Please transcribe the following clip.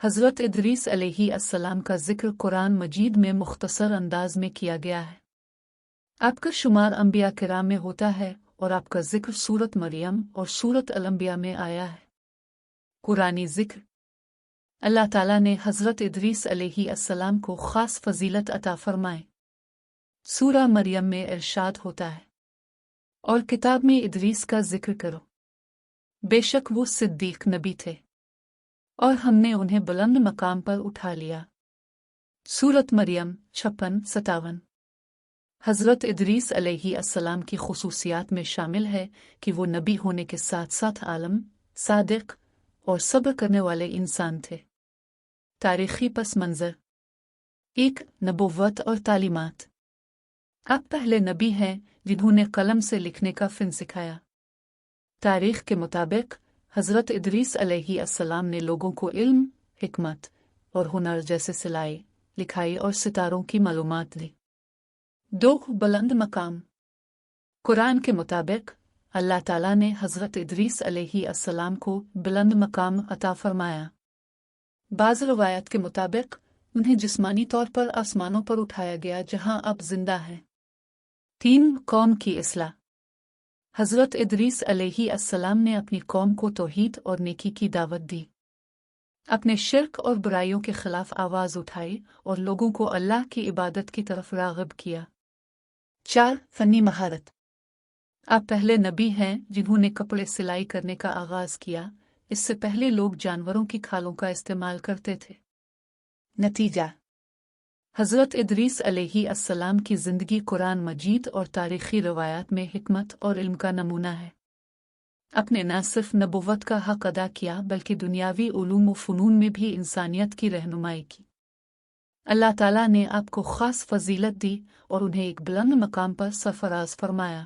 حضرت ادریس علیہ السلام کا ذکر قرآن مجید میں مختصر انداز میں کیا گیا ہے۔ آپ کا شمار انبیاء کرام میں ہوتا ہے اور آپ کا ذکر سورت مریم اور سورت الانبیاء میں آیا ہے۔ قرآنی ذکر: اللہ تعالیٰ نے حضرت ادریس علیہ السلام کو خاص فضیلت عطا فرمائے۔ سورہ مریم میں ارشاد ہوتا ہے، اور کتاب میں ادریس کا ذکر کرو، بے شک وہ صدیق نبی تھے اور ہم نے انہیں بلند مقام پر اٹھا لیا۔ سورت مریم 56-57۔ حضرت ادریس علیہ السلام کی خصوصیات میں شامل ہے کہ وہ نبی ہونے کے ساتھ ساتھ عالم، صادق اور صبر کرنے والے انسان تھے۔ تاریخی پس منظر: 1. نبوت اور تعلیمات۔ آپ پہلے نبی ہیں جنہوں نے قلم سے لکھنے کا فن سکھایا۔ تاریخ کے مطابق حضرت ادریس علیہ السلام نے لوگوں کو علم، حکمت اور ہنر جیسے سلائی، لکھائی اور ستاروں کی معلومات دی۔ 2. بلند مقام۔ قرآن کے مطابق اللہ تعالیٰ نے حضرت ادریس علیہ السلام کو بلند مقام عطا فرمایا۔ بعض روایات کے مطابق انہیں جسمانی طور پر آسمانوں پر اٹھایا گیا جہاں اب زندہ ہیں۔ 3. قوم کی اصلاح۔ حضرت ادریس علیہ السلام نے اپنی قوم کو توحید اور نیکی کی دعوت دی، اپنے شرک اور برائیوں کے خلاف آواز اٹھائی اور لوگوں کو اللہ کی عبادت کی طرف راغب کیا۔ 4. فنی مہارت۔ آپ پہلے نبی ہیں جنہوں نے کپڑے سلائی کرنے کا آغاز کیا، اس سے پہلے لوگ جانوروں کی کھالوں کا استعمال کرتے تھے۔ نتیجہ: حضرت ادریس علیہ السلام کی زندگی قرآن مجید اور تاریخی روایات میں حکمت اور علم کا نمونہ ہے۔ آپ نے نہ صرف نبوت کا حق ادا کیا بلکہ دنیاوی علوم و فنون میں بھی انسانیت کی رہنمائی کی۔ اللہ تعالیٰ نے آپ کو خاص فضیلت دی اور انہیں ایک بلند مقام پر سرفراز فرمایا۔